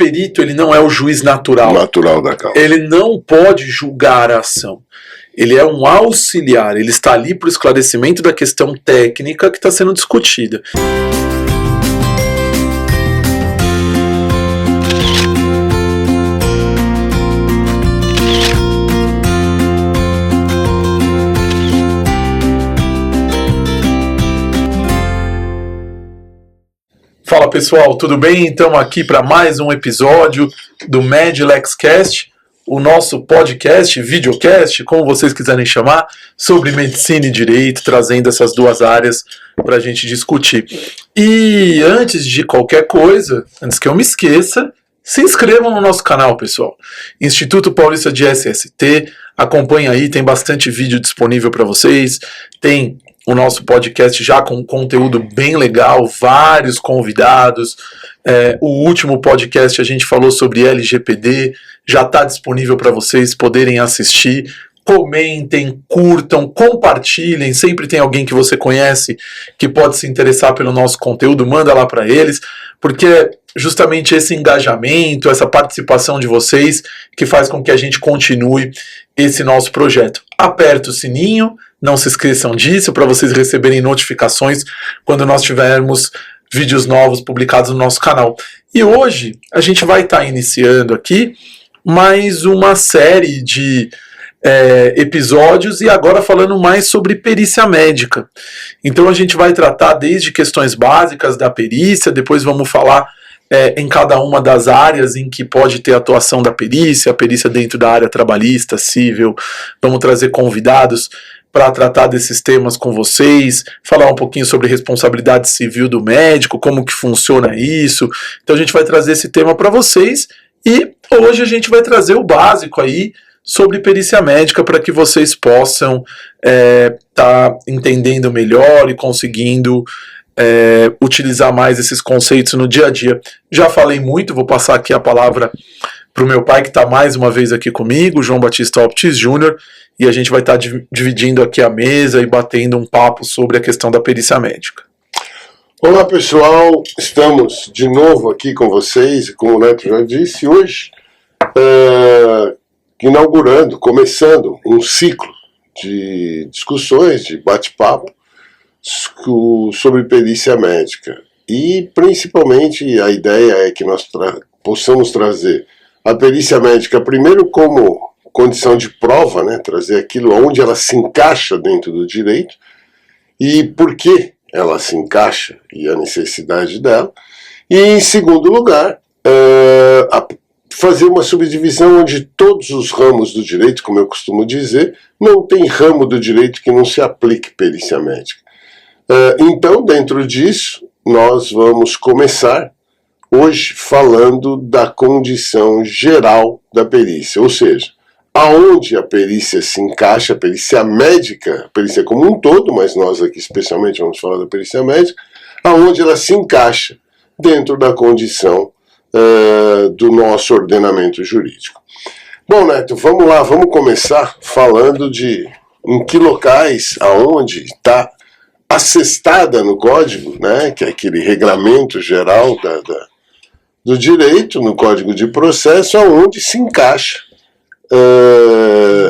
perito ele não é o juiz natural da causa. Ele não pode julgar a ação. Ele é um auxiliar, ele está ali para o esclarecimento da questão técnica que está sendo discutida. Fala pessoal, tudo bem? Estamos aqui para mais um episódio do MedLexCast, o nosso podcast, videocast, como vocês quiserem chamar, sobre medicina e direito, trazendo essas duas áreas para a gente discutir. E antes de qualquer coisa, antes que eu me esqueça, se inscrevam no nosso canal, pessoal. Instituto Paulista de SST, acompanha aí, tem bastante vídeo disponível para vocês, tem o nosso podcast já com conteúdo bem legal, vários convidados. O último podcast a gente falou sobre LGPD, já está disponível para vocês poderem assistir. Comentem, curtam, compartilhem. Sempre tem alguém que você conhece que pode se interessar pelo nosso conteúdo, manda lá para eles, porque é justamente esse engajamento, essa participação de vocês que faz com que a gente continue esse nosso projeto. Aperta o sininho, não se esqueçam disso, para vocês receberem notificações quando nós tivermos vídeos novos publicados no nosso canal. E hoje a gente vai estar iniciando aqui mais uma série de episódios e agora falando mais sobre perícia médica. Então a gente vai tratar desde questões básicas da perícia, depois vamos falar em cada uma das áreas em que pode ter atuação da perícia, a perícia dentro da área trabalhista, civil. Vamos trazer convidados para tratar desses temas com vocês, falar um pouquinho sobre responsabilidade civil do médico, como que funciona isso. Então a gente vai trazer esse tema para vocês e hoje a gente vai trazer o básico aí sobre perícia médica para que vocês possam tá entendendo melhor e conseguindo utilizar mais esses conceitos no dia a dia. Já falei muito, vou passar aqui a palavra para o meu pai que está mais uma vez aqui comigo, João Batista Optis Júnior, e a gente vai estar dividindo aqui a mesa e batendo um papo sobre a questão da perícia médica. Olá pessoal, estamos de novo aqui com vocês, como o Neto já disse, hoje inaugurando, começando um ciclo de discussões, de bate-papo sobre perícia médica. E principalmente a ideia é que nós possamos trazer a perícia médica primeiro como condição de prova, né, trazer aquilo onde ela se encaixa dentro do direito e por que ela se encaixa e a necessidade dela. E em segundo lugar, fazer uma subdivisão onde todos os ramos do direito, como eu costumo dizer, não tem ramo do direito que não se aplique perícia médica. Então, dentro disso, nós vamos começar hoje falando da condição geral da perícia, ou seja, aonde a perícia se encaixa, a perícia médica, a perícia como um todo, mas nós aqui especialmente vamos falar da perícia médica, aonde ela se encaixa dentro da condição do nosso ordenamento jurídico. Bom, Neto, vamos lá, vamos começar falando de em que locais, aonde está assestada no código, né, que é aquele regramento geral do direito, no Código de Processo, aonde se encaixa,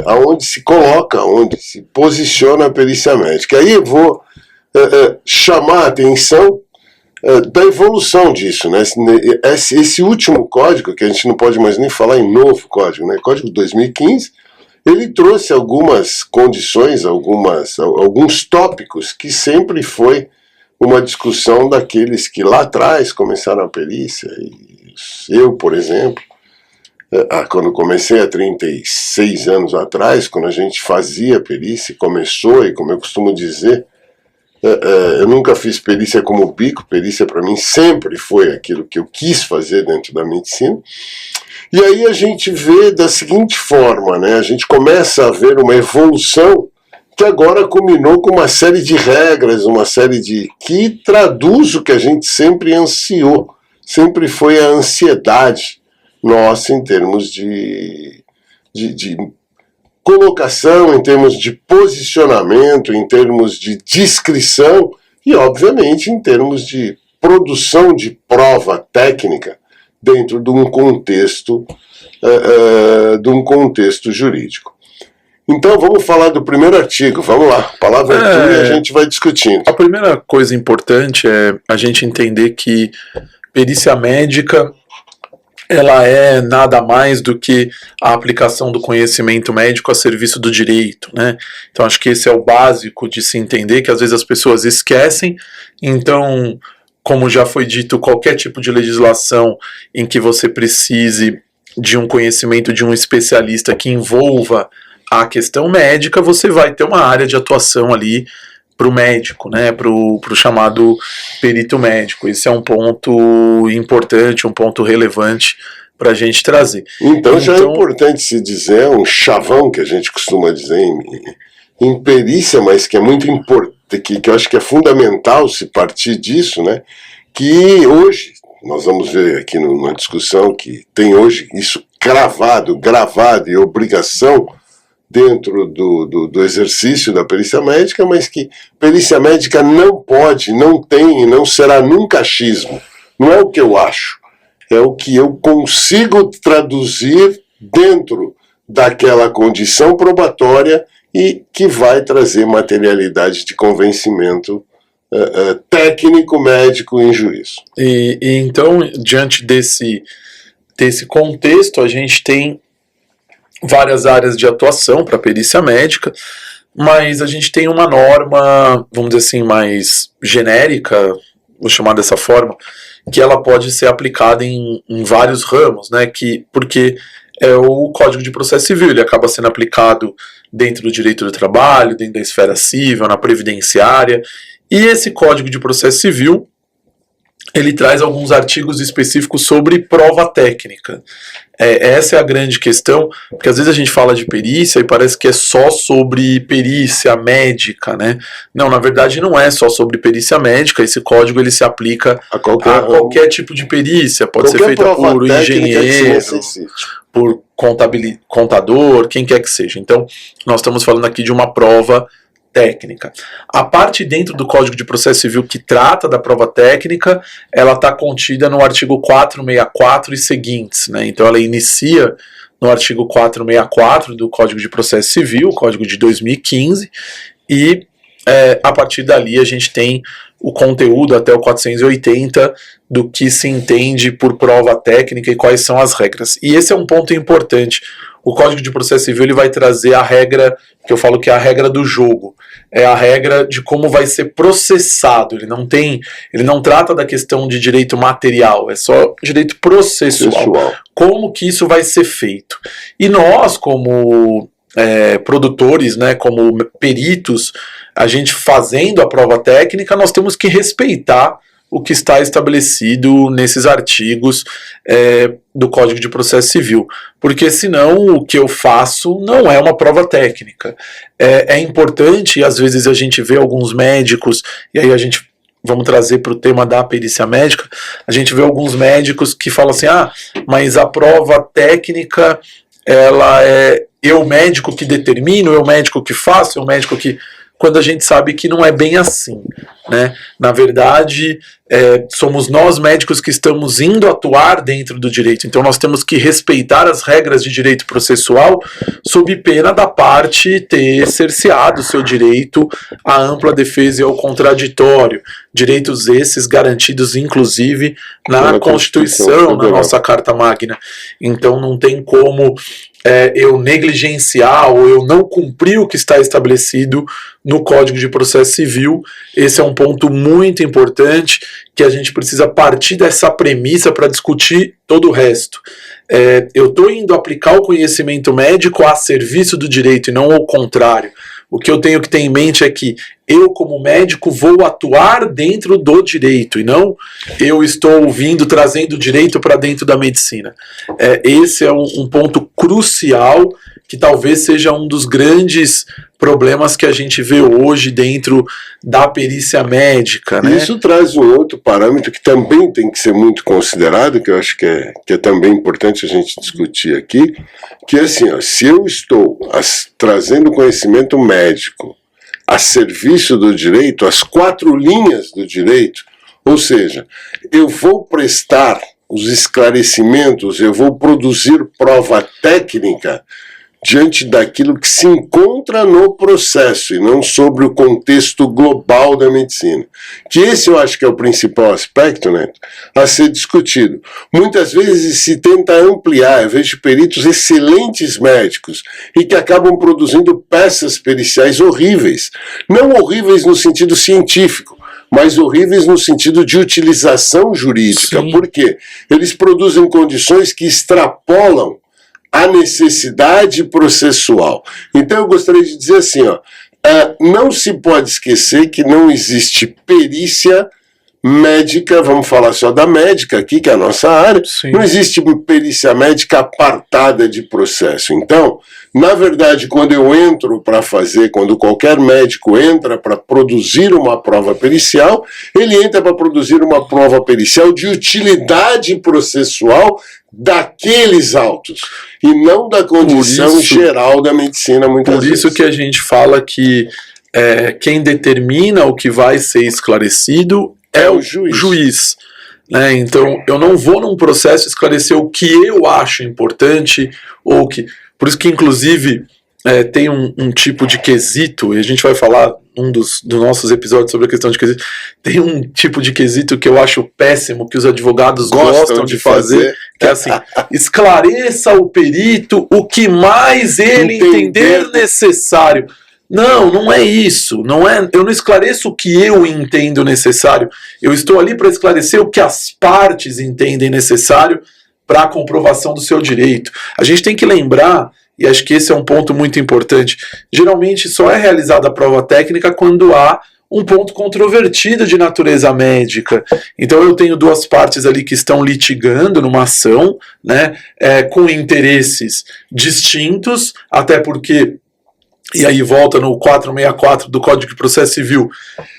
aonde se coloca, aonde se posiciona a perícia médica. Aí eu vou chamar a atenção da evolução disso, né? Esse último código, que a gente não pode mais nem falar em novo código, né? Código 2015, ele trouxe algumas condições, alguns tópicos que sempre foi uma discussão daqueles que lá atrás começaram a perícia. Eu, por exemplo, quando comecei há 36 anos atrás, quando a gente fazia perícia, começou, e como eu costumo dizer, eu nunca fiz perícia como bico, perícia para mim sempre foi aquilo que eu quis fazer dentro da medicina. E aí a gente vê da seguinte forma, né? A gente começa a ver uma evolução que agora culminou com uma série de regras, uma série que traduz o que a gente sempre ansiou, sempre foi a ansiedade nossa em termos de colocação, em termos de posicionamento, em termos de descrição e, obviamente, em termos de produção de prova técnica dentro de um contexto jurídico. Então vamos falar do primeiro artigo, vamos lá, a palavra é tua e a gente vai discutindo. A primeira coisa importante é a gente entender que perícia médica ela é nada mais do que a aplicação do conhecimento médico a serviço do direito, né? Então acho que esse é o básico de se entender, que às vezes as pessoas esquecem. Então, como já foi dito, qualquer tipo de legislação em que você precise de um conhecimento de um especialista que envolva a questão médica, você vai ter uma área de atuação ali para o médico, né, para o chamado perito médico. Esse é um ponto importante, um ponto relevante para a gente trazer. Então já é importante se dizer, um chavão que a gente costuma dizer em perícia, mas que é muito importante, que eu acho que é fundamental se partir disso, né, que hoje, nós vamos ver aqui numa discussão que tem hoje isso gravado e obrigação dentro do exercício da perícia médica, mas que perícia médica não pode, não tem e não será nunca achismo. Não é o que eu acho, é o que eu consigo traduzir dentro daquela condição probatória e que vai trazer materialidade de convencimento técnico médico em juízo. E então, diante desse contexto, a gente tem várias áreas de atuação para perícia médica, mas a gente tem uma norma, vamos dizer assim, mais genérica, vou chamar dessa forma, que ela pode ser aplicada em vários ramos, né? Porque é o Código de Processo Civil, ele acaba sendo aplicado dentro do direito do trabalho, dentro da esfera civil, na previdenciária, e esse Código de Processo Civil, ele traz alguns artigos específicos sobre prova técnica. Essa é a grande questão, porque às vezes a gente fala de perícia e parece que é só sobre perícia médica, né? Não, na verdade não é só sobre perícia médica, esse código ele se aplica a qualquer tipo de perícia, pode ser feita por engenheiro, por contador, quem quer que seja. Então, nós estamos falando aqui de uma prova técnica. A parte dentro do Código de Processo Civil que trata da prova técnica, ela está contida no artigo 464 e seguintes, né? Então ela inicia no artigo 464 do Código de Processo Civil, Código de 2015, e a partir dali a gente tem o conteúdo até o 480 do que se entende por prova técnica e quais são as regras. E esse é um ponto importante. O Código de Processo Civil ele vai trazer a regra, que eu falo que é a regra do jogo, é a regra de como vai ser processado. Ele não trata da questão de direito material, é só direito processual. Como que isso vai ser feito? E nós, como produtores, né, como peritos, a gente fazendo a prova técnica, nós temos que respeitar o que está estabelecido nesses artigos do Código de Processo Civil, porque senão o que eu faço não é uma prova técnica. É importante, e às vezes a gente vê alguns médicos, e aí vamos trazer para o tema da perícia médica, a gente vê alguns médicos que falam assim, mas a prova técnica, ela é eu médico que determino, eu médico que faço, eu médico que... Quando a gente sabe que não é bem assim, né? Na verdade, somos nós médicos que estamos indo atuar dentro do direito, então nós temos que respeitar as regras de direito processual sob pena da parte ter cerceado seu direito à ampla defesa e ao contraditório, direitos esses garantidos inclusive na Constituição, na nossa Carta Magna. Então não tem como eu negligenciar ou eu não cumprir o que está estabelecido no Código de Processo Civil. Esse é um ponto muito importante que a gente precisa partir dessa premissa para discutir todo o resto. Eu estou indo aplicar o conhecimento médico a serviço do direito e não ao contrário. O que eu tenho que ter em mente é que eu, como médico, vou atuar dentro do direito e não eu estou trazendo o direito para dentro da medicina. Esse é um ponto crucial que talvez seja um dos grandes problemas que a gente vê hoje dentro da perícia médica, né? Isso traz um outro parâmetro que também tem que ser muito considerado, que eu acho que é também importante a gente discutir aqui, que é assim, se eu estou trazendo conhecimento médico a serviço do direito, as 4 linhas do direito, ou seja, eu vou prestar os esclarecimentos, eu vou produzir prova técnica diante daquilo que se encontra no processo e não sobre o contexto global da medicina. Que esse eu acho que é o principal aspecto, né, a ser discutido. Muitas vezes se tenta ampliar, eu vejo peritos excelentes médicos e que acabam produzindo peças periciais horríveis. Não horríveis no sentido científico, mas horríveis no sentido de utilização jurídica. Sim. Por quê? Eles produzem condições que extrapolam a necessidade processual. Então eu gostaria de dizer assim, não se pode esquecer que não existe perícia médica, vamos falar só da médica aqui, que é a nossa área. Sim. Não existe perícia médica apartada de processo. Então, na verdade, quando eu entro para fazer, quando qualquer médico entra para produzir uma prova pericial, ele entra para produzir uma prova pericial de utilidade processual daqueles autos, e não da condição geral da medicina, muitas vezes. Por isso que a gente fala que quem determina o que vai ser esclarecido é o juiz. Né? Então, eu não vou num processo esclarecer o que eu acho importante, ou que... Por isso que, inclusive, tem um tipo de quesito, e a gente vai falar num dos nossos episódios sobre a questão de quesito, tem um tipo de quesito que eu acho péssimo, que os advogados gostam de fazer, que é assim, esclareça o perito o que mais ele entender necessário. Não, não é isso. Eu não esclareço o que eu entendo necessário. Eu estou ali para esclarecer o que as partes entendem necessário para a comprovação do seu direito. A gente tem que lembrar, e acho que esse é um ponto muito importante, geralmente só é realizada a prova técnica quando há um ponto controvertido de natureza médica. Então eu tenho duas partes ali que estão litigando numa ação, né, com interesses distintos, até porque... E aí volta no 464 do Código de Processo Civil.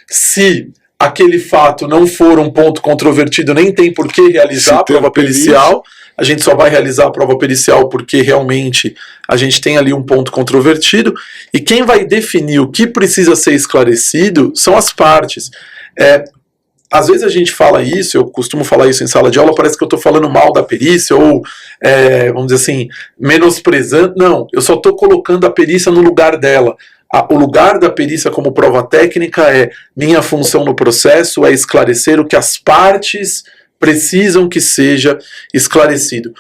Se aquele fato não for um ponto controvertido, nem tem por que realizar a prova pericial. A gente só vai realizar a prova pericial porque realmente a gente tem ali um ponto controvertido. E quem vai definir o que precisa ser esclarecido são as partes. Às vezes a gente fala isso, eu costumo falar isso em sala de aula, parece que eu estou falando mal da perícia ou, vamos dizer assim, menosprezando. Não, eu só estou colocando a perícia no lugar dela. O lugar da perícia como prova técnica minha função no processo é esclarecer o que as partes precisam que seja esclarecido.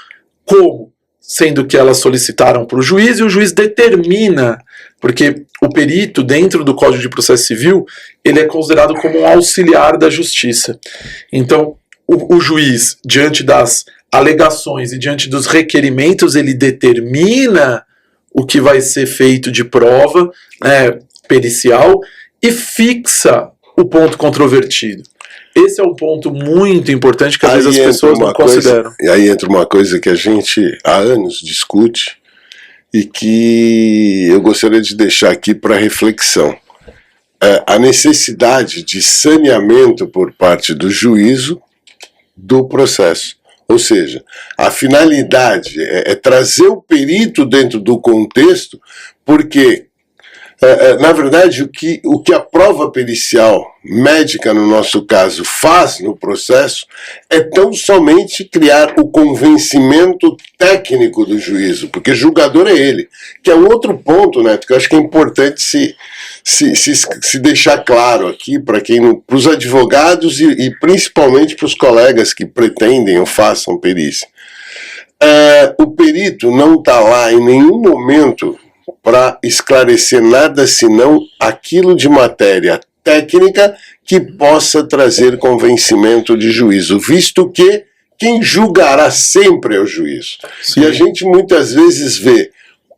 Como? Sendo que elas solicitaram para o juiz e o juiz determina, porque o perito, dentro do Código de Processo Civil, ele é considerado como um auxiliar da justiça. Então, o juiz, diante das alegações e diante dos requerimentos, ele determina o que vai ser feito de prova pericial e fixa o ponto controvertido. Esse é um ponto muito importante que às vezes as pessoas não consideram. E aí entra uma coisa que a gente há anos discute e que eu gostaria de deixar aqui para reflexão. A necessidade de saneamento por parte do juízo do processo. Ou seja, a finalidade é trazer o perito dentro do contexto, porque... na verdade, o que a prova pericial médica, no nosso caso, faz no processo é tão somente criar o convencimento técnico do juízo, porque julgador é ele, que é um outro ponto, né, que eu acho que é importante se deixar claro aqui para os advogados e principalmente para os colegas que pretendem ou façam perícia. O perito não está lá em nenhum momento para esclarecer nada senão aquilo de matéria técnica que possa trazer convencimento de juízo, visto que quem julgará sempre é o juízo. Sim. E a gente muitas vezes vê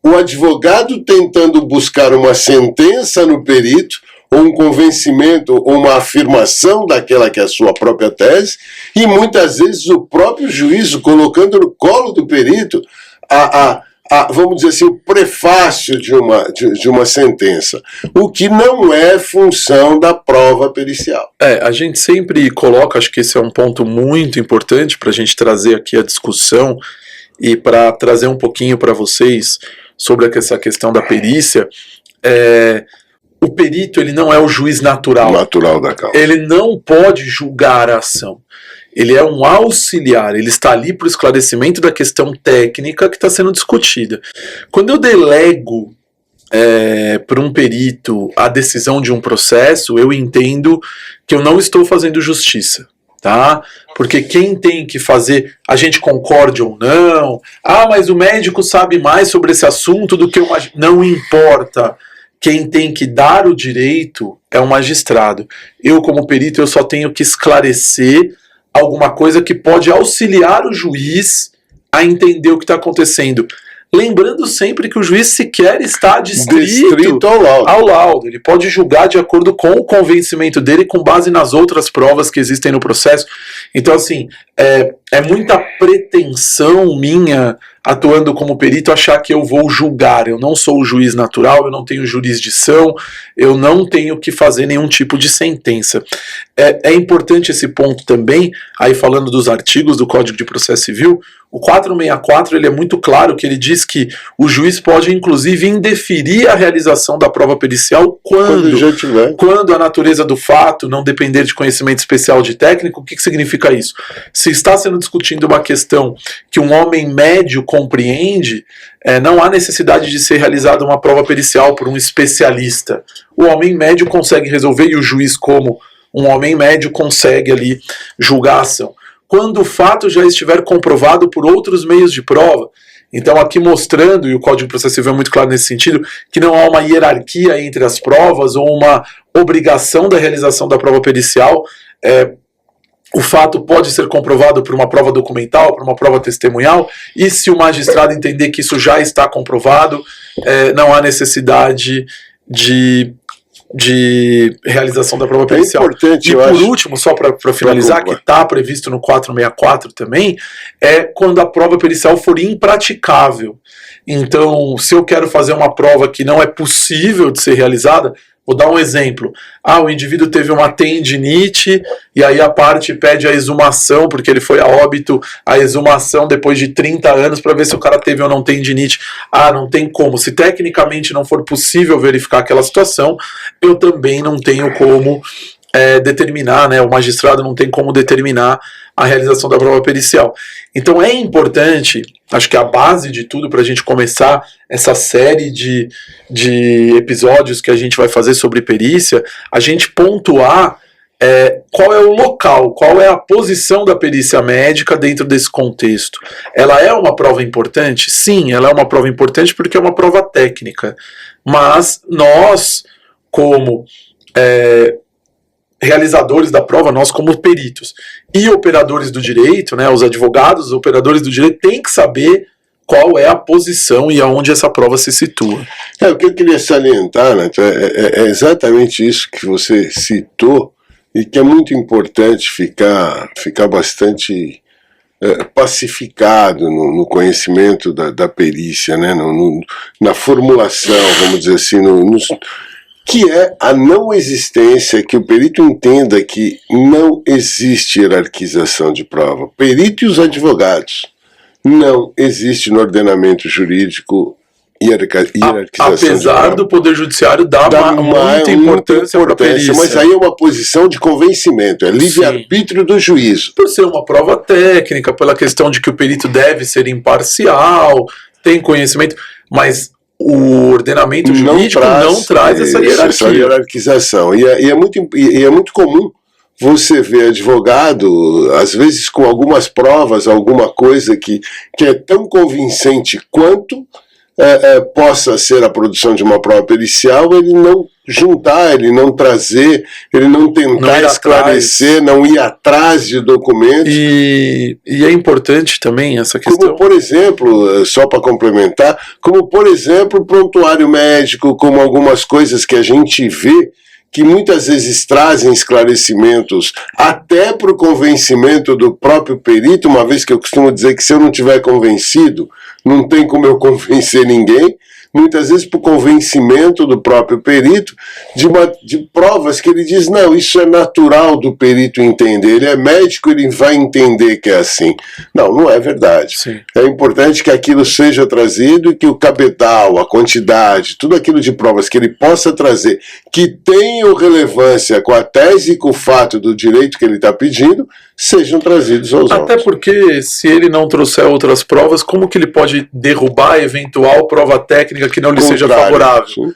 o advogado tentando buscar uma sentença no perito, ou um convencimento, ou uma afirmação daquela que é a sua própria tese, e muitas vezes o próprio juízo colocando no colo do perito vamos dizer assim, o prefácio de uma sentença, o que não é função da prova pericial. A gente sempre coloca, acho que esse é um ponto muito importante para a gente trazer aqui a discussão e para trazer um pouquinho para vocês sobre essa questão da perícia. O perito, ele não é o juiz natural. Natural da causa. Ele não pode julgar a ação. ele é um auxiliar, ele está ali para o esclarecimento da questão técnica que está sendo discutida. Quando eu delego para um perito a decisão de um processo, eu entendo que eu não estou fazendo justiça. Tá? Porque quem tem que fazer, a gente concorde ou não, mas o médico sabe mais sobre esse assunto do que o magistrado. Não importa. Quem tem que dar o direito é o magistrado. Eu, como perito, eu só tenho que esclarecer alguma coisa que pode auxiliar o juiz a entender o que está acontecendo. Lembrando sempre que o juiz sequer está distrito ao laudo. Ele pode julgar de acordo com o convencimento dele, com base nas outras provas que existem no processo. Então, assim, é muita pretensão minha, atuando como perito, achar que eu vou julgar. Eu não sou o juiz natural, eu não tenho jurisdição, eu não tenho que fazer nenhum tipo de sentença. É importante esse ponto também, aí falando dos artigos do Código de Processo Civil, o 464 ele é muito claro que ele diz que o juiz pode inclusive indeferir a realização da prova pericial quando a natureza do fato não depender de conhecimento especial de técnico. O que significa isso? Se está sendo discutindo uma questão que um homem médio compreende, não há necessidade de ser realizada uma prova pericial por um especialista. O homem médio consegue resolver e o juiz, como um homem médio, consegue ali julgar a ação. Quando o fato já estiver comprovado por outros meios de prova. Então aqui mostrando, e o Código de Processo Civil é muito claro nesse sentido, que não há uma hierarquia entre as provas ou uma obrigação da realização da prova pericial. O fato pode ser comprovado por uma prova documental, por uma prova testemunhal, e se o magistrado entender que isso já está comprovado, não há necessidade de realização da prova pericial. É importante, e por último, só para finalizar, que está previsto no 464 também, é quando a prova pericial for impraticável. Então, se eu quero fazer uma prova que não é possível de ser realizada, vou dar um exemplo. O indivíduo teve uma tendinite e aí a parte pede a exumação, porque ele foi a óbito, a exumação depois de 30 anos para ver se o cara teve ou não tendinite. Não tem como. Se tecnicamente não for possível verificar aquela situação, eu também não tenho como determinar, né? O magistrado não tem como determinar a realização da prova pericial. Então é importante, acho que a base de tudo para a gente começar essa série de episódios que a gente vai fazer sobre perícia, a gente pontuar qual é o local, qual é a posição da perícia médica dentro desse contexto. Ela é uma prova importante? Sim, ela é uma prova importante porque é uma prova técnica, mas nós, como realizadores da prova, nós como peritos e operadores do direito, né, os advogados, os operadores do direito, têm que saber qual é a posição e aonde essa prova se situa. O que eu queria salientar, Nath, é exatamente isso que você citou e que é muito importante ficar bastante pacificado no conhecimento da perícia, né, na formulação, vamos dizer assim, que é a não existência, que o perito entenda que não existe hierarquização de prova. O perito e os advogados. Não existe no ordenamento jurídico hierarquização. Apesar do Poder Judiciário dar muita importância para a perícia. Mas aí é uma posição de convencimento, é livre-arbítrio do juízo. Por ser uma prova técnica, pela questão de que o perito deve ser imparcial, tem conhecimento, mas o ordenamento jurídico não traz essa hierarquia. Essa hierarquização. E é muito comum você ver advogado, às vezes com algumas provas, alguma coisa que é tão convincente quanto possa ser a produção de uma prova pericial, ele não juntar, ele não trazer, ele não tentar esclarecer, não ir atrás de documentos. E é importante também essa questão. Como, por exemplo, só para complementar, como, por exemplo, o prontuário médico, como algumas coisas que a gente vê que muitas vezes trazem esclarecimentos até para o convencimento do próprio perito, uma vez que eu costumo dizer que se eu não estiver convencido, não tem como eu convencer ninguém, muitas vezes para o convencimento do próprio perito, de provas que ele diz, não, isso é natural do perito entender, ele é médico, ele vai entender que é assim. Não é verdade. Sim. É importante que aquilo seja trazido e que o cabedal, a quantidade, tudo aquilo de provas que ele possa trazer, que tenham relevância com a tese e com o fato do direito que ele está pedindo, sejam trazidos aos autos. Até porque, se ele não trouxer outras provas, como que ele pode derrubar a eventual prova técnica que não lhe seja favorável? Sim.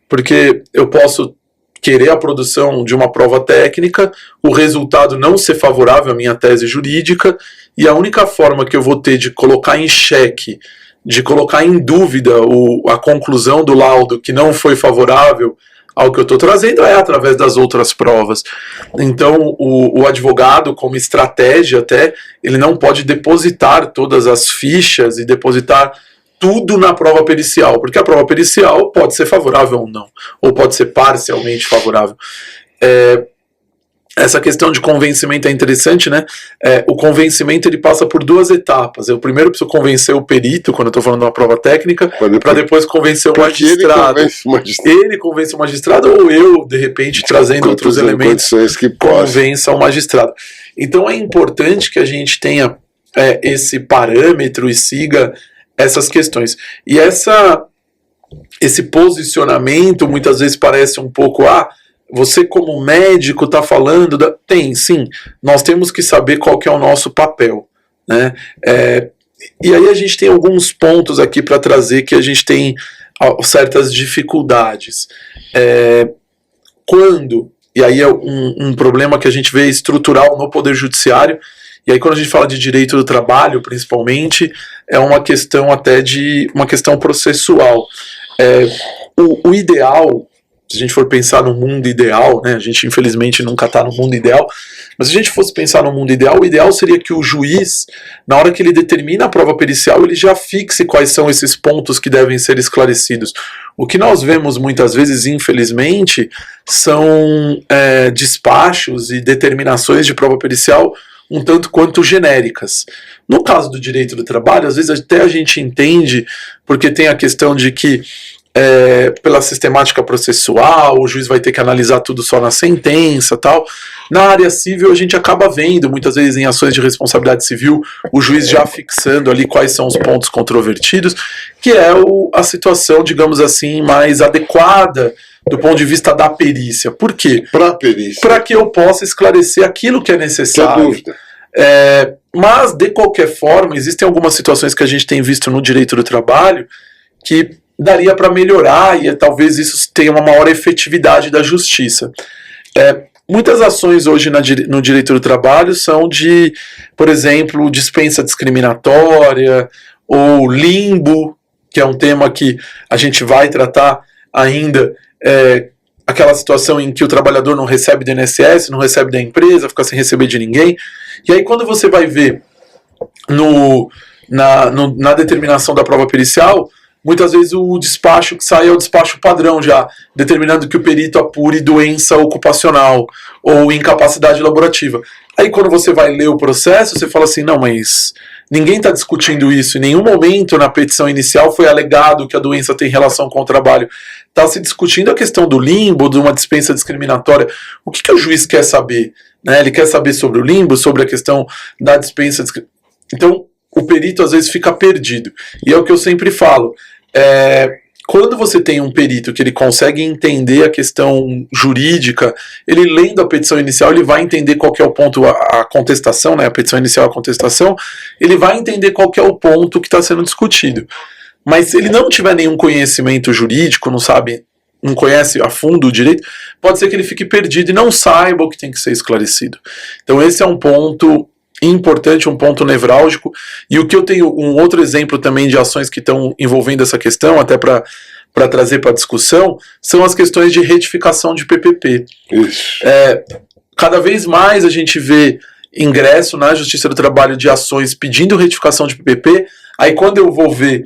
Porque eu posso querer a produção de uma prova técnica, o resultado não ser favorável à minha tese jurídica, e a única forma que eu vou ter de colocar em xeque, de colocar em dúvida a conclusão do laudo que não foi favorável ao que eu estou trazendo é através das outras provas. Então, o advogado, como estratégia até, ele não pode depositar todas as fichas e depositar tudo na prova pericial, porque a prova pericial pode ser favorável ou não, ou pode ser parcialmente favorável. Essa questão de convencimento é interessante, né? O convencimento ele passa por duas etapas. Eu primeiro preciso convencer o perito, quando eu estou falando de uma prova técnica, para depois convencer o magistrado. Ele convence o magistrado ou eu, de repente, trazendo outros elementos, que convença o magistrado. Então é importante que a gente tenha esse parâmetro e siga essas questões. E esse posicionamento muitas vezes parece um pouco... você como médico está falando... Tem, sim. Nós temos que saber qual que é o nosso papel, né? E aí a gente tem alguns pontos aqui para trazer que a gente tem certas dificuldades. E aí é um problema que a gente vê estrutural no Poder Judiciário. E aí quando a gente fala de direito do trabalho, principalmente, é uma questão até uma questão processual. O ideal... Se a gente for pensar no mundo ideal, né, a gente infelizmente nunca está no mundo ideal, mas se a gente fosse pensar no mundo ideal, o ideal seria que o juiz, na hora que ele determina a prova pericial, ele já fixe quais são esses pontos que devem ser esclarecidos. O que nós vemos muitas vezes, infelizmente, são despachos e determinações de prova pericial um tanto quanto genéricas. No caso do direito do trabalho, às vezes até a gente entende, porque tem a questão de que pela sistemática processual, o juiz vai ter que analisar tudo só na sentença, tal. Na área civil a gente acaba vendo, muitas vezes em ações de responsabilidade civil, o juiz já fixando ali quais são os pontos controvertidos, que é a situação, digamos assim, mais adequada do ponto de vista da perícia. Por quê? Para a perícia. Para que eu possa esclarecer aquilo que é necessário. Sem dúvida. Mas, de qualquer forma, existem algumas situações que a gente tem visto no direito do trabalho que daria para melhorar e talvez isso tenha uma maior efetividade da justiça. Muitas ações hoje no direito do trabalho são de, por exemplo, dispensa discriminatória ou limbo, que é um tema que a gente vai tratar ainda, aquela situação em que o trabalhador não recebe do INSS, não recebe da empresa, fica sem receber de ninguém. E aí quando você vai ver na determinação da prova pericial, muitas vezes o despacho que sai é o despacho padrão já, determinando que o perito apure doença ocupacional ou incapacidade laborativa. Aí quando você vai ler o processo, você fala assim, não, mas ninguém está discutindo isso, em nenhum momento na petição inicial foi alegado que a doença tem relação com o trabalho. Está se discutindo a questão do limbo, de uma dispensa discriminatória. O que o juiz quer saber? Né? Ele quer saber sobre o limbo, sobre a questão da dispensa discriminatória. Então, o perito às vezes fica perdido. E é o que eu sempre falo. Quando você tem um perito que ele consegue entender a questão jurídica, ele lendo a petição inicial, ele vai entender qual que é o ponto, a contestação, né, a petição inicial e a contestação, ele vai entender qual que é o ponto que está sendo discutido. Mas se ele não tiver nenhum conhecimento jurídico, não conhece a fundo o direito, pode ser que ele fique perdido e não saiba o que tem que ser esclarecido. Então esse é um ponto importante, um ponto nevrálgico, e o que eu tenho, um outro exemplo também de ações que estão envolvendo essa questão, até para trazer para a discussão, são as questões de retificação de PPP. Isso. Cada vez mais a gente vê ingresso na Justiça do Trabalho de ações pedindo retificação de PPP, aí quando eu vou ver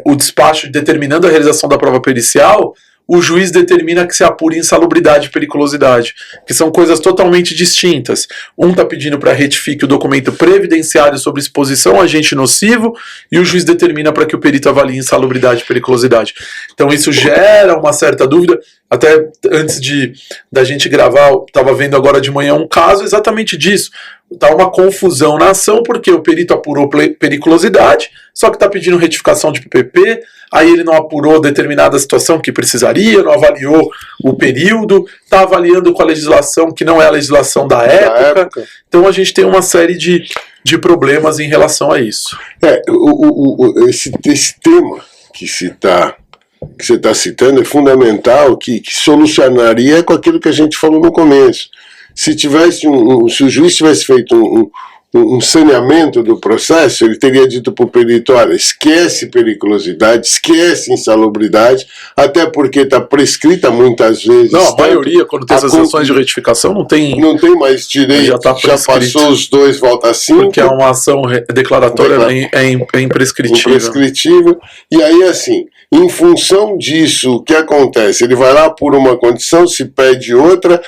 o despacho determinando a realização da prova pericial, o juiz determina que se apure insalubridade e periculosidade, que são coisas totalmente distintas. Um está pedindo para retifique o documento previdenciário sobre exposição a agente nocivo, e o juiz determina para que o perito avalie insalubridade e periculosidade. Então isso gera uma certa dúvida, Até antes da gente gravar, eu estava vendo agora de manhã um caso exatamente disso. Está uma confusão na ação, porque o perito apurou periculosidade, só que está pedindo retificação de PPP, aí ele não apurou determinada situação que precisaria, não avaliou o período, está avaliando com a legislação que não é a legislação da época. Então a gente tem uma série de problemas em relação a isso. Esse tema que você está citando é fundamental, que solucionaria com aquilo que a gente falou no começo. Se o juiz tivesse feito um saneamento do processo, ele teria dito para o perito, olha, esquece periculosidade, esquece insalubridade, até porque está prescrita muitas vezes. Não, a maioria, quando tem essas ações de retificação, não tem mais direito, já passou os 2, volta a 5. Porque é uma ação declaratória é imprescritível. Imprescritível. E aí, assim, em função disso, o que acontece? Ele vai lá por uma condição, se pede outra,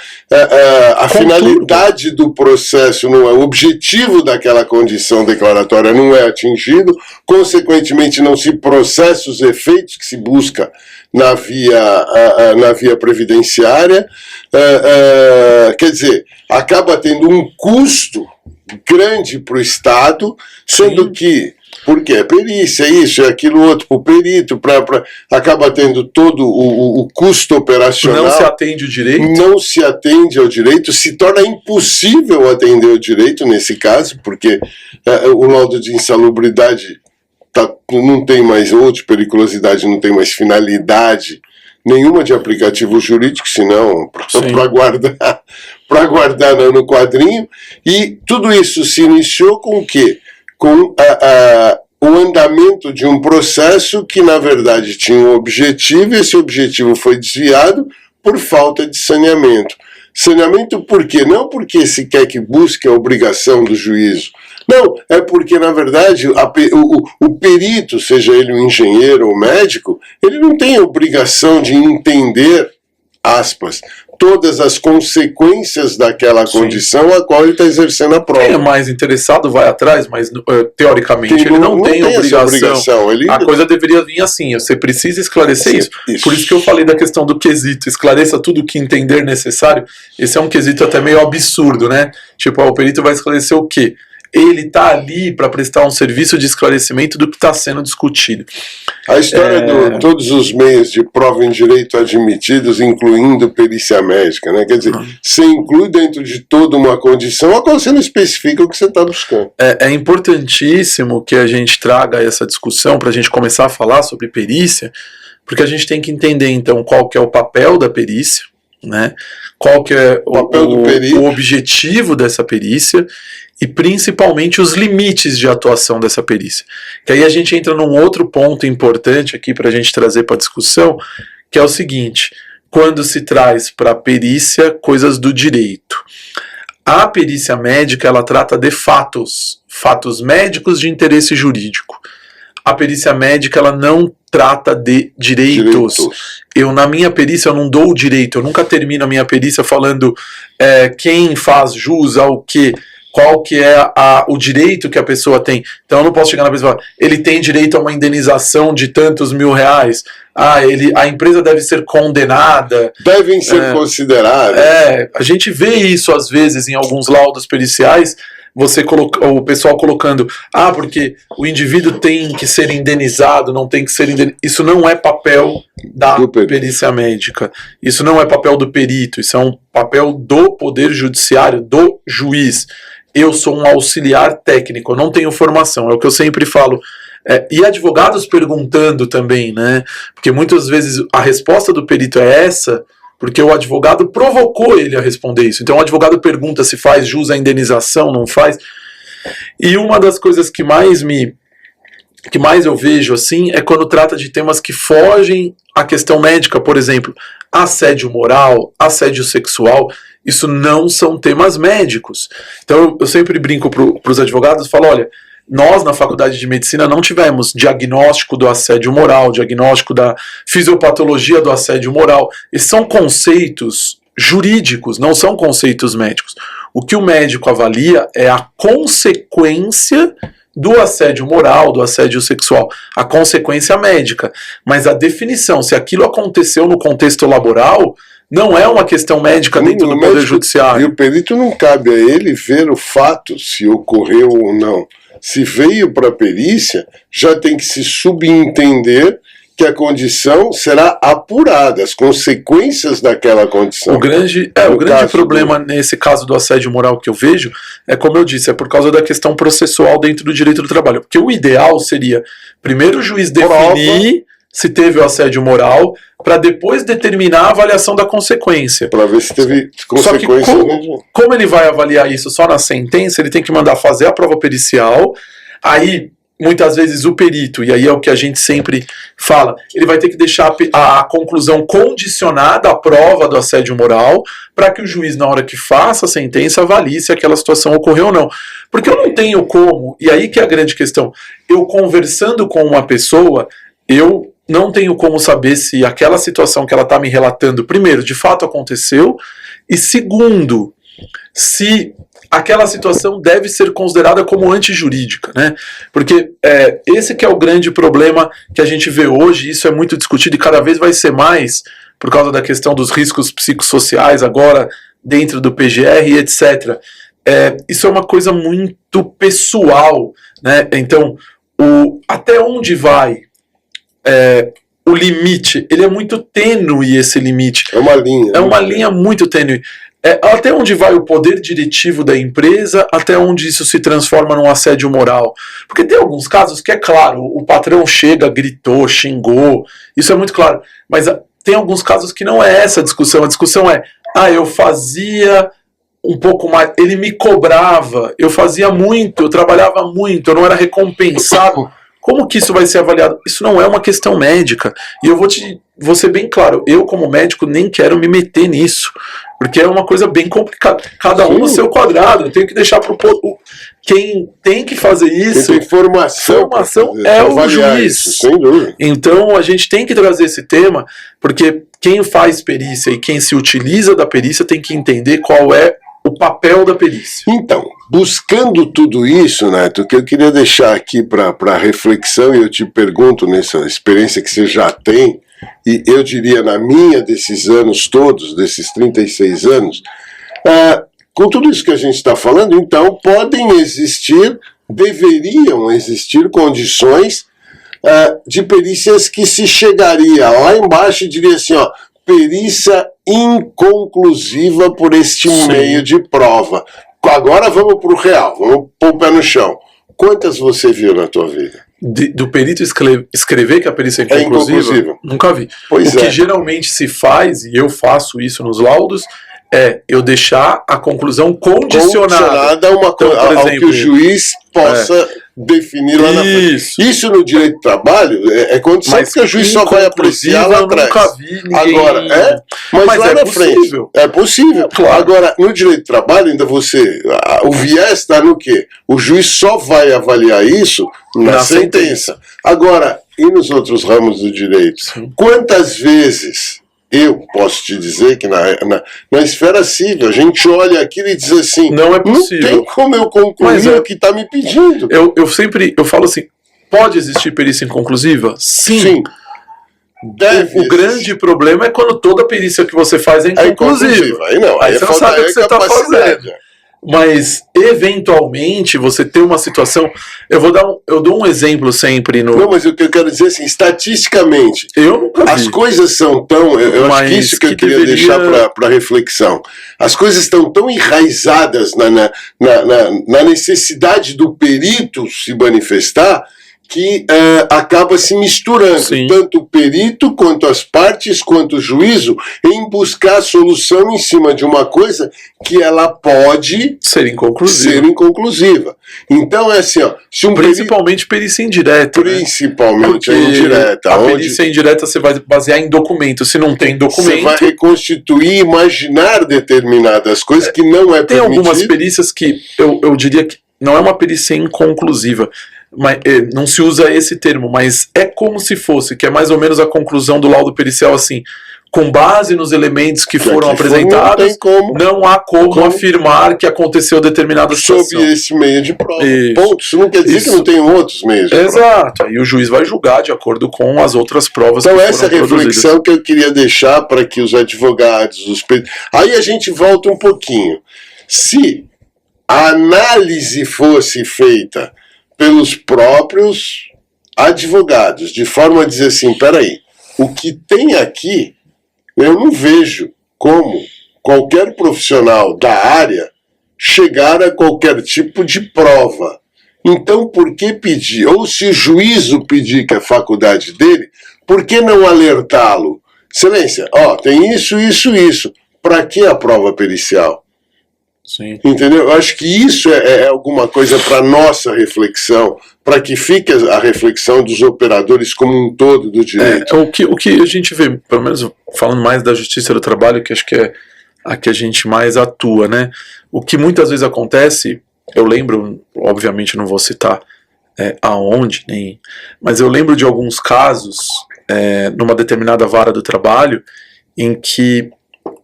a finalidade do processo não é, o objetivo daquela condição declaratória não é atingido, consequentemente não se processa os efeitos que se busca na via previdenciária, quer dizer, acaba tendo um custo grande para o Estado, sendo que porque é perícia, isso, é aquilo outro, para o perito, acaba tendo todo o custo operacional. Não se atende o direito. Não se atende ao direito, se torna impossível atender o direito nesse caso, porque o laudo de insalubridade não tem mais, ou de periculosidade, não tem mais finalidade nenhuma de aplicativo jurídico, senão para guardar no quadrinho. E tudo isso se iniciou com o quê? Com o andamento de um processo que, na verdade, tinha um objetivo, e esse objetivo foi desviado por falta de saneamento. Saneamento por quê? Não porque se quer que busque a obrigação do juízo. Não, é porque, na verdade, o perito, seja ele um engenheiro ou médico, ele não tem a obrigação de entender, aspas, todas as consequências daquela condição a qual ele está exercendo a prova. Quem é mais interessado vai atrás, mas teoricamente ele não tem obrigação. A coisa deveria vir assim, você precisa esclarecer isso. Por isso que eu falei da questão do quesito, esclareça tudo o que entender necessário. Esse é um quesito até meio absurdo, né? Tipo, o perito vai esclarecer o quê? Ele está ali para prestar um serviço de esclarecimento do que está sendo discutido. A história de todos os meios de prova em direito admitidos, incluindo perícia médica, né? Quer dizer, você inclui dentro de toda uma condição a qual você não especifica o que você está buscando. É importantíssimo que a gente traga essa discussão para a gente começar a falar sobre perícia, porque a gente tem que entender, então, qual que é o papel da perícia, né? Qual que é o objetivo dessa perícia, e principalmente os limites de atuação dessa perícia. Que aí a gente entra num outro ponto importante aqui para a gente trazer para a discussão, que é o seguinte: quando se traz para a perícia coisas do direito. A perícia médica, ela trata de fatos médicos de interesse jurídico. A perícia médica, ela não trata de direitos. Na minha perícia, eu não dou o direito, eu nunca termino a minha perícia falando quem faz jus ao quê, qual que é o direito que a pessoa tem. Então eu não posso chegar na pessoa e falar, ele tem direito a uma indenização de tantos mil-reais, a empresa deve ser condenada. Devem ser consideradas. A gente vê isso às vezes em alguns laudos periciais, o pessoal colocando, porque o indivíduo tem que ser indenizado, não tem que ser indenizado. Isso não é papel da perícia médica, isso não é papel do perito, isso é um papel do poder judiciário, do juiz. Eu sou um auxiliar técnico, eu não tenho formação, é o que eu sempre falo. E advogados perguntando também, né? Porque muitas vezes a resposta do perito é essa, porque o advogado provocou ele a responder isso. Então o advogado pergunta se faz jus à indenização, não faz. E uma das coisas que mais eu vejo assim é quando trata de temas que fogem à questão médica, por exemplo, assédio moral, assédio sexual. Isso não são temas médicos. Então eu sempre brinco para os advogados e falo, olha, nós na faculdade de medicina não tivemos diagnóstico do assédio moral, diagnóstico da fisiopatologia do assédio moral. Esses são conceitos jurídicos, não são conceitos médicos. O que o médico avalia é a consequência do assédio moral, do assédio sexual, a consequência médica. Mas a definição, se aquilo aconteceu no contexto laboral, não é uma questão médica dentro do Poder Judiciário. E o perito não cabe a ele ver o fato, se ocorreu ou não. Se veio para a perícia, já tem que se subentender que a condição será apurada, as consequências daquela condição. O grande problema nesse caso do assédio moral que eu vejo é, como eu disse, é por causa da questão processual dentro do direito do trabalho. Porque o ideal seria, primeiro o juiz definir se teve o assédio moral, para depois determinar a avaliação da consequência. Para ver se teve consequência. Só que como ele vai avaliar isso só na sentença, ele tem que mandar fazer a prova pericial, aí muitas vezes o perito, e aí é o que a gente sempre fala, ele vai ter que deixar a conclusão condicionada à prova do assédio moral, para que o juiz, na hora que faça a sentença, avalie se aquela situação ocorreu ou não. Porque eu não tenho como, e aí que é a grande questão, eu conversando com uma pessoa, eu não tenho como saber se aquela situação que ela está me relatando, primeiro, de fato aconteceu, e segundo, se aquela situação deve ser considerada como antijurídica, né? Porque esse que é o grande problema que a gente vê hoje, isso é muito discutido e cada vez vai ser mais, por causa da questão dos riscos psicossociais agora dentro do PGR, etc. Isso é uma coisa muito pessoal, né? Então, até onde vai o limite, ele é muito tênue esse limite. É uma linha. É uma linha muito tênue. Até onde vai o poder diretivo da empresa, até onde isso se transforma num assédio moral. Porque tem alguns casos que é claro, o patrão chega, gritou, xingou, isso é muito claro. Mas tem alguns casos que não é essa a discussão é, eu fazia um pouco mais, ele me cobrava, eu fazia muito, eu trabalhava muito, eu não era recompensado. Como que isso vai ser avaliado? Isso não é uma questão médica. E eu vou ser bem claro, eu como médico nem quero me meter nisso, porque é uma coisa bem complicada. Cada um no seu quadrado, eu tenho que deixar para quem tem que fazer isso. Quem tem formação é o juiz. Isso, sem dúvida. Então a gente tem que trazer esse tema, porque quem faz perícia e quem se utiliza da perícia tem que entender qual é o papel da perícia. Então, buscando tudo isso, Neto, o que eu queria deixar aqui para reflexão, e eu te pergunto nessa experiência que você já tem, e eu diria na minha desses anos todos, desses 36 anos, com tudo isso que a gente está falando, então deveriam existir condições de perícias que se chegaria lá embaixo e diria assim, perícia inconclusiva por este meio de prova. Agora vamos para o real, vamos pôr o pé no chão. Quantas você viu na tua vida? Do perito escrever que a perícia é inconclusiva? Nunca vi. O que geralmente se faz, e eu faço isso nos laudos, eu deixar a conclusão condicionada ao que o juiz possa definir lá na frente. Isso no direito do trabalho é condição que o juiz só vai apreciar lá atrás. Eu nunca vi ninguém... Agora, mas lá na frente. É possível. Claro. Agora, no direito do trabalho, ainda o viés está no quê? O juiz só vai avaliar isso na sentença. Agora, e nos outros ramos do direito? Sim. Quantas vezes... Eu posso te dizer que na esfera civil a gente olha aquilo e diz assim, não é possível. Não tem como eu concluir o que está me pedindo. Eu falo assim, pode existir perícia inconclusiva? Sim. Deve o grande problema é quando toda perícia que você faz é inconclusiva. Aí você não sabe o que você está fazendo. Mas, eventualmente, você tem uma situação... Eu dou um exemplo sempre no... Não, mas o que eu quero dizer assim, estatisticamente, eu nunca vi. As coisas são tão... Eu acho que isso que eu queria deixar para reflexão. As coisas estão tão enraizadas na necessidade do perito se manifestar que acaba se misturando, Sim. tanto o perito, quanto as partes, quanto o juízo, em buscar a solução em cima de uma coisa que ela pode ser inconclusiva. Então é assim, se principalmente perícia indireta. Principalmente a indireta. A perícia indireta você vai basear em documento. Se não tem documento... Você vai reconstituir, imaginar determinadas coisas que não é permitido. Tem algumas perícias que eu diria que não é uma perícia inconclusiva. Mas, não se usa esse termo, mas é como se fosse, que é mais ou menos a conclusão do laudo pericial assim. com base nos elementos que foram apresentados, não há como afirmar que aconteceu determinada situação. Sob esse meio de prova. Ponto. Isso não quer dizer que não tem outros meios de prova. Exato. Aí o juiz vai julgar de acordo com as outras provas então, que foram essa é a reflexão que eu queria deixar para que os advogados, Aí a gente volta um pouquinho. Se a análise fosse feita pelos próprios advogados, de forma a dizer assim, peraí, o que tem aqui, eu não vejo como qualquer profissional da área chegar a qualquer tipo de prova. Então, por que pedir? Ou se o juízo pedir que é faculdade dele, por que não alertá-lo? Excelência, tem isso, isso, isso. Para que a prova pericial? Sim. Entendeu? Eu acho que isso é alguma coisa para nossa reflexão, para que fique a reflexão dos operadores como um todo do direito. O que a gente vê, pelo menos falando mais da Justiça do Trabalho, que acho que é a que a gente mais atua, né? O que muitas vezes acontece, eu lembro, obviamente não vou citar aonde, mas eu lembro de alguns casos, numa determinada vara do trabalho, em que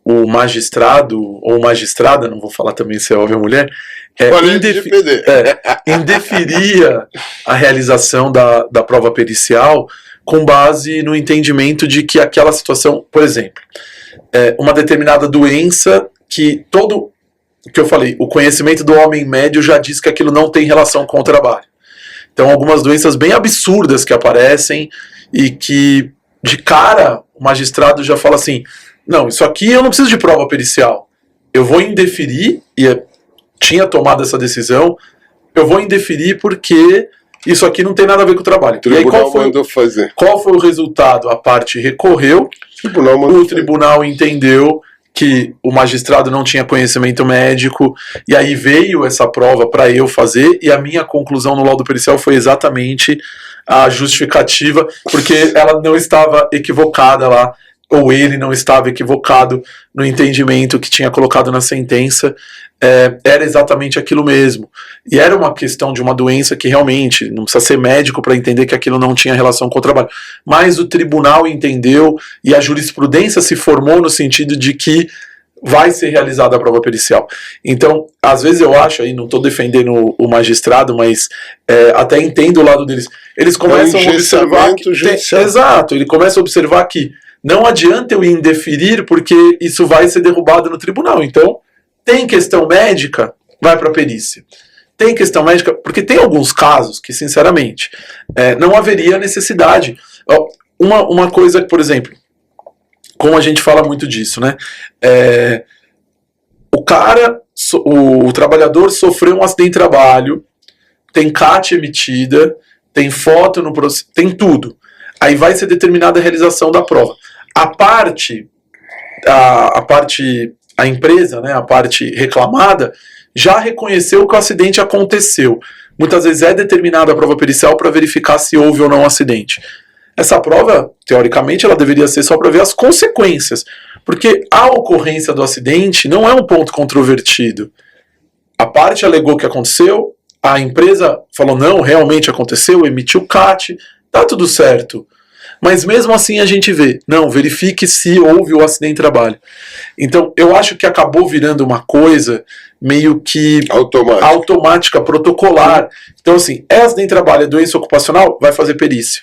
o magistrado ou magistrada, não vou falar também se é homem ou mulher, indeferia a realização da prova pericial com base no entendimento de que aquela situação, por exemplo, uma determinada doença que que eu falei, o conhecimento do homem médio já diz que aquilo não tem relação com o trabalho. Então algumas doenças bem absurdas que aparecem e que de cara o magistrado já fala assim, não, isso aqui eu não preciso de prova pericial. Eu vou indeferir, e tinha tomado essa decisão, eu vou indeferir porque isso aqui não tem nada a ver com o trabalho. O tribunal mandou fazer. Qual foi o resultado? A parte recorreu, o tribunal entendeu que o magistrado não tinha conhecimento médico, e aí veio essa prova para eu fazer, e a minha conclusão no laudo pericial foi exatamente a justificativa, porque ela não estava equivocada lá, ou ele não estava equivocado no entendimento que tinha colocado na sentença, era exatamente aquilo mesmo. E era uma questão de uma doença que realmente, não precisa ser médico para entender que aquilo não tinha relação com o trabalho. Mas o tribunal entendeu e a jurisprudência se formou no sentido de que vai ser realizada a prova pericial. Então, às vezes eu acho, aí não estou defendendo o magistrado, mas até entendo o lado deles. Eles começam a observar que exato, ele começa a observar que não adianta eu indeferir porque isso vai ser derrubado no tribunal. Então, tem questão médica, vai para a perícia. Tem questão médica, porque tem alguns casos que, sinceramente, não haveria necessidade. Uma coisa, por exemplo, como a gente fala muito disso, né? O trabalhador sofreu um acidente de trabalho, tem CAT emitida, tem foto no processo, tem tudo. Aí vai ser determinada a realização da prova. A empresa, né, a parte reclamada, já reconheceu que o acidente aconteceu. Muitas vezes é determinada a prova pericial para verificar se houve ou não um acidente. Essa prova, teoricamente, ela deveria ser só para ver as consequências, porque a ocorrência do acidente não é um ponto controvertido. A parte alegou que aconteceu, a empresa falou não, realmente aconteceu, emitiu CAT, tá tudo certo. Mas mesmo assim a gente vê, não, verifique se houve o acidente de trabalho. Então eu acho que acabou virando uma coisa meio que automática, protocolar. Então assim, acidente de trabalho, é doença ocupacional, vai fazer perícia.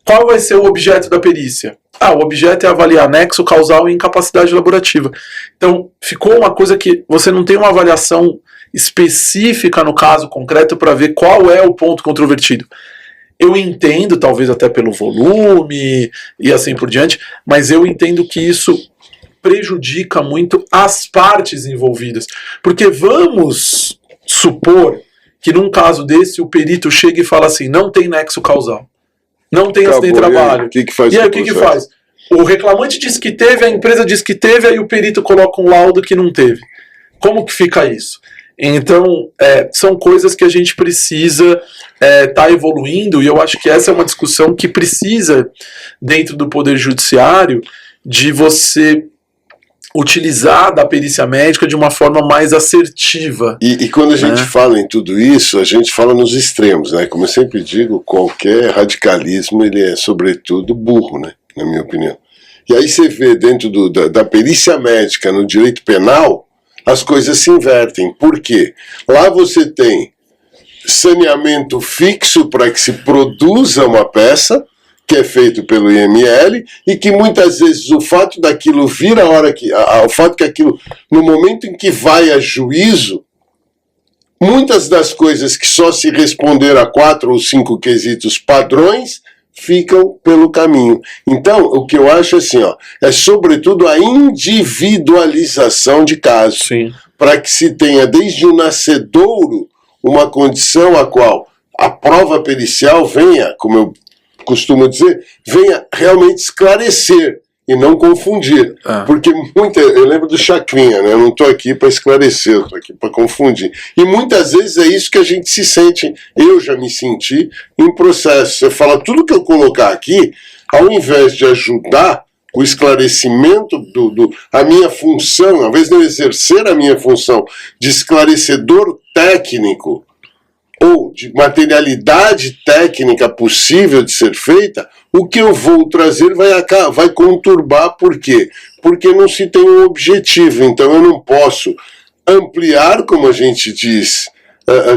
Qual vai ser o objeto da perícia? O objeto é avaliar nexo causal e incapacidade laborativa. Então ficou uma coisa que você não tem uma avaliação específica no caso concreto para ver qual é o ponto controvertido. Eu entendo, talvez até pelo volume e assim por diante, mas eu entendo que isso prejudica muito as partes envolvidas. Porque vamos supor que num caso desse o perito chega e fala assim, não tem nexo causal, não tem acidente de trabalho. E aí o que faz? O reclamante diz que teve, a empresa diz que teve, aí o perito coloca um laudo que não teve. Como que fica isso? Então, são coisas que a gente precisa tá evoluindo, e eu acho que essa é uma discussão que precisa, dentro do Poder Judiciário, de você utilizar da perícia médica de uma forma mais assertiva. E quando a gente fala em tudo isso, a gente fala nos extremos, né? Como eu sempre digo, qualquer radicalismo ele é sobretudo burro, né? Na minha opinião. E aí você vê dentro da perícia médica no direito penal, as coisas se invertem. Por quê? Lá você tem saneamento fixo para que se produza uma peça, que é feito pelo IML, e que muitas vezes o fato daquilo vir a hora que. O fato que aquilo, no momento em que vai a juízo, muitas das coisas que só se responderam a 4 ou 5 quesitos padrões ficam pelo caminho. Então, o que eu acho assim, é sobretudo a individualização de casos, para que se tenha desde o nascedouro uma condição a qual a prova pericial venha, como eu costumo dizer, venha realmente esclarecer e não confundir. Porque eu lembro do Chacrinha, né? Eu não estou aqui para esclarecer, eu estou aqui para confundir. E muitas vezes é isso que a gente se sente, eu já me senti em processo. Você fala, tudo que eu colocar aqui, ao invés de ajudar o esclarecimento a minha função, ao invés de eu exercer a minha função de esclarecedor técnico, ou de materialidade técnica possível de ser feita, o que eu vou trazer vai conturbar. Por quê? Porque não se tem um objetivo. Então eu não posso ampliar, como a gente diz,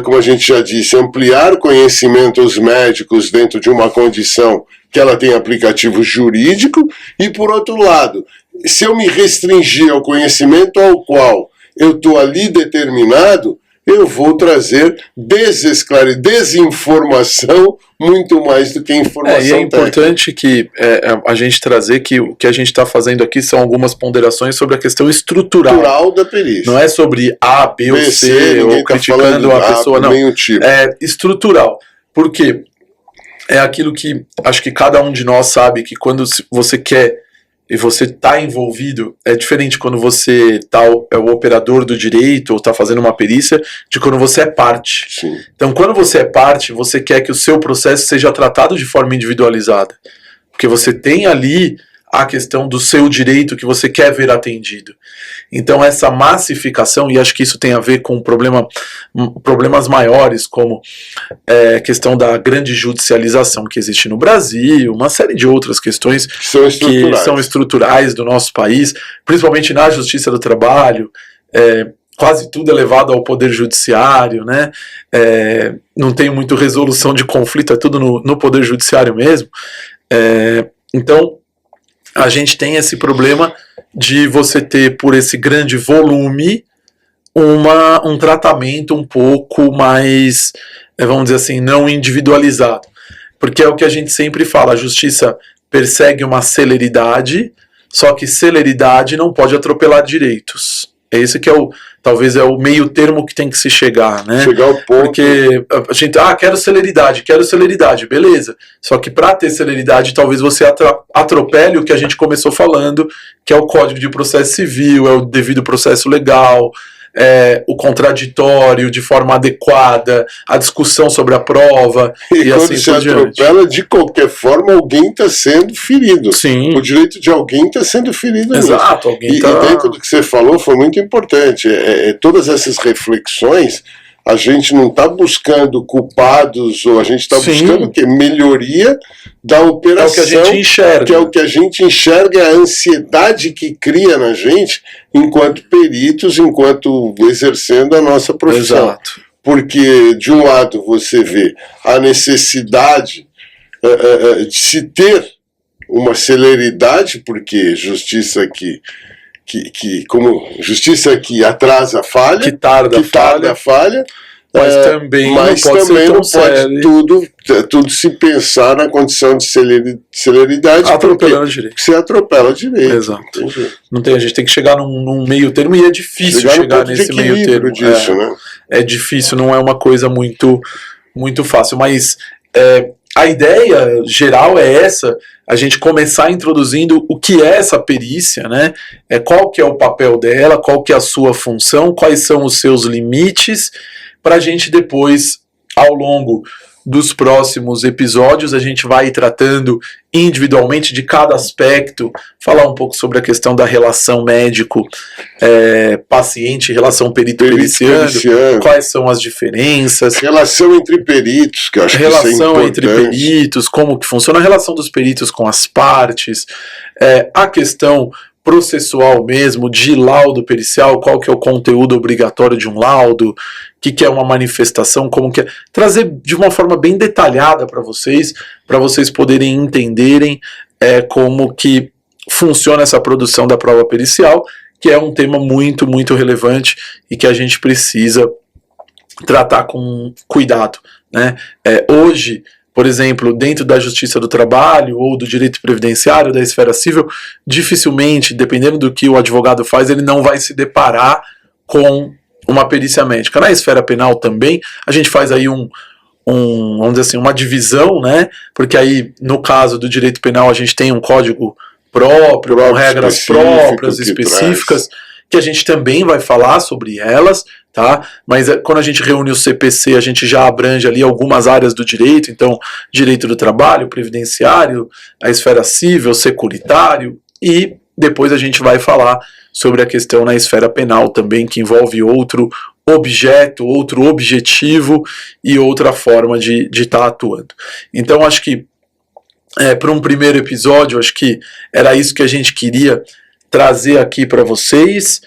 como a gente já disse, ampliar conhecimentos médicos dentro de uma condição que ela tem aplicativo jurídico, e por outro lado, se eu me restringir ao conhecimento ao qual eu estou ali determinado, eu vou trazer desinformação muito mais do que informação técnica. E é importante que a gente trazer que o que a gente está fazendo aqui são algumas ponderações sobre a questão estrutural da perícia. Não é sobre A, B ou C, ou criticando a pessoa, não. Tipo. É estrutural. Por quê? É aquilo que acho que cada um de nós sabe, que quando você quer e você está envolvido, é diferente quando você é o operador do direito ou está fazendo uma perícia, de quando você é parte. Sim. Então, quando você é parte, você quer que o seu processo seja tratado de forma individualizada. Porque você tem ali a questão do seu direito que você quer ver atendido. Então, essa massificação, e acho que isso tem a ver com problemas maiores, como a questão da grande judicialização que existe no Brasil, uma série de outras questões que são estruturais do nosso país, principalmente na justiça do trabalho, quase tudo é levado ao poder judiciário, né? Não tem muito resolução de conflito, é tudo no poder judiciário mesmo. Então, a gente tem esse problema de você ter, por esse grande volume, um tratamento um pouco mais, vamos dizer assim, não individualizado. Porque é o que a gente sempre fala, a justiça persegue uma celeridade, só que celeridade não pode atropelar direitos. Esse que talvez é o meio termo que tem que se chegar, né? Chegar ao ponto. Porque a gente, quero celeridade, beleza. Só que para ter celeridade, talvez você atropele o que a gente começou falando, que é o Código de Processo Civil, é o devido processo legal, o contraditório de forma adequada, a discussão sobre a prova e assim quando se atropela, de qualquer forma, alguém está sendo ferido. Sim. O direito de alguém está sendo ferido. Exato. E dentro do que você falou foi muito importante. Todas essas reflexões, a gente não está buscando culpados, ou a gente está buscando o quê? Melhoria da operação. É o que a gente enxerga. Que é o que a gente enxerga, é a ansiedade que cria na gente enquanto peritos, enquanto exercendo a nossa profissão. Exato. Porque, de um lado, você vê a necessidade de se ter uma celeridade, porque justiça como justiça que atrasa a falha, que tarda a falha, mas também não pode tudo se pensar na condição de celeridade, atropelando direito. Você atropela direito. Exato. A gente tem que chegar num meio termo, e é difícil chegar nesse meio termo disso, né? É difícil, não é uma coisa muito, muito fácil, mas a ideia geral é essa, a gente começar introduzindo o que é essa perícia, né? Qual que é o papel dela, qual que é a sua função, quais são os seus limites, para a gente depois, ao longo dos próximos episódios. A gente vai tratando individualmente de cada aspecto, falar um pouco sobre a questão da relação médico-paciente, relação perito-periciano, quais são as diferenças. Relação entre peritos, que eu acho que isso é importante. Relação entre peritos, como que funciona a relação dos peritos com as partes, a questão processual mesmo, de laudo pericial, qual que é o conteúdo obrigatório de um laudo, o que é uma manifestação, como que é. Trazer de uma forma bem detalhada para vocês poderem entenderem como que funciona essa produção da prova pericial, que é um tema muito, muito relevante e que a gente precisa tratar com cuidado, né? Hoje, por exemplo, dentro da Justiça do Trabalho ou do Direito Previdenciário, da esfera civil, dificilmente, dependendo do que o advogado faz, ele não vai se deparar com uma perícia médica. Na esfera penal também, a gente faz aí vamos dizer assim, uma divisão, né? Porque aí, no caso do direito penal, a gente tem um código próprio, com regras próprias, específicas, que a gente também vai falar sobre elas, tá? Mas quando a gente reúne o CPC, a gente já abrange ali algumas áreas do direito, então direito do trabalho, previdenciário, a esfera civil, securitário, e depois a gente vai falar sobre a questão na esfera penal também, que envolve outro objeto, outro objetivo e outra forma de estar atuando. Então acho que para um primeiro episódio, acho que era isso que a gente queria trazer aqui para vocês.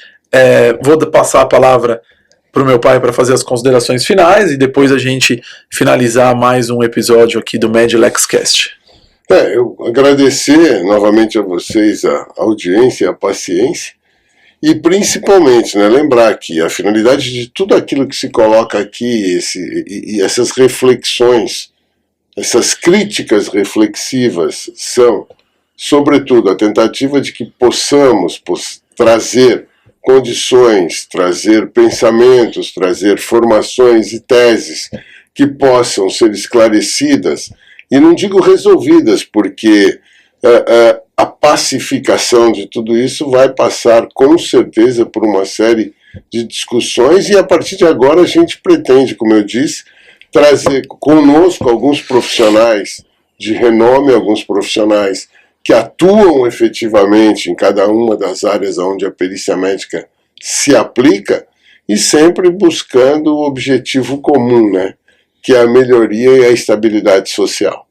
Vou passar a palavra para o meu pai para fazer as considerações finais e depois a gente finalizar mais um episódio aqui do MedLexCast. Eu agradecer novamente a vocês a audiência e a paciência e principalmente, né, lembrar que a finalidade de tudo aquilo que se coloca aqui e essas reflexões, essas críticas reflexivas são, sobretudo, a tentativa de que possamos trazer condições, trazer pensamentos, trazer formações e teses que possam ser esclarecidas, e não digo resolvidas, porque a pacificação de tudo isso vai passar com certeza por uma série de discussões, e a partir de agora a gente pretende, como eu disse, trazer conosco alguns profissionais de renome, alguns profissionais que atuam efetivamente em cada uma das áreas onde a perícia médica se aplica, e sempre buscando o objetivo comum, né, que é a melhoria e a estabilidade social.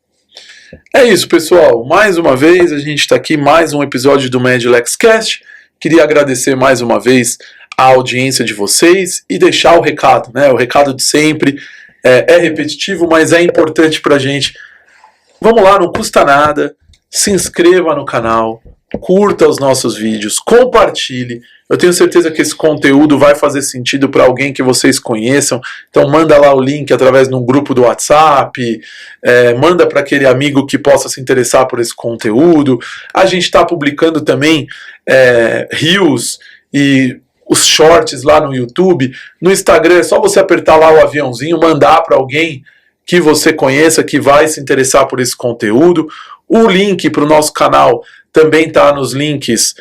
É isso, pessoal. Mais uma vez, a gente está aqui, mais um episódio do MedLexCast. Queria agradecer mais uma vez a audiência de vocês e deixar o recado, né? O recado de sempre. É repetitivo, mas é importante para a gente. Vamos lá, não custa nada. Se inscreva no canal, curta os nossos vídeos, compartilhe. Eu tenho certeza que esse conteúdo vai fazer sentido para alguém que vocês conheçam. Então manda lá o link através de um grupo do WhatsApp, manda para aquele amigo que possa se interessar por esse conteúdo. A gente está publicando também reels e os shorts lá no YouTube. No Instagram é só você apertar lá o aviãozinho, mandar para alguém que você conheça, que vai se interessar por esse conteúdo. O link para o nosso canal também está nos links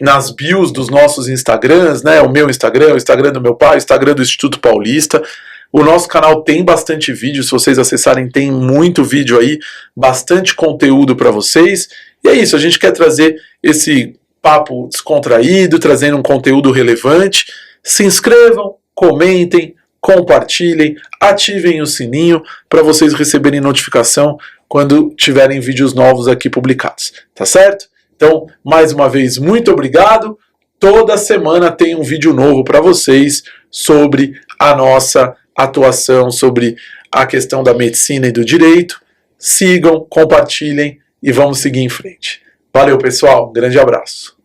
nas bios dos nossos Instagrams, né? O meu Instagram, o Instagram do meu pai, o Instagram do Instituto Paulista. O nosso canal tem bastante vídeo, se vocês acessarem tem muito vídeo aí, bastante conteúdo para vocês. E é isso, a gente quer trazer esse papo descontraído, trazendo um conteúdo relevante. Se inscrevam, comentem, compartilhem, ativem o sininho para vocês receberem notificação quando tiverem vídeos novos aqui publicados, tá certo? Então, mais uma vez, muito obrigado. Toda semana tem um vídeo novo para vocês sobre a nossa atuação, sobre a questão da medicina e do direito. Sigam, compartilhem e vamos seguir em frente. Valeu, pessoal. Grande abraço.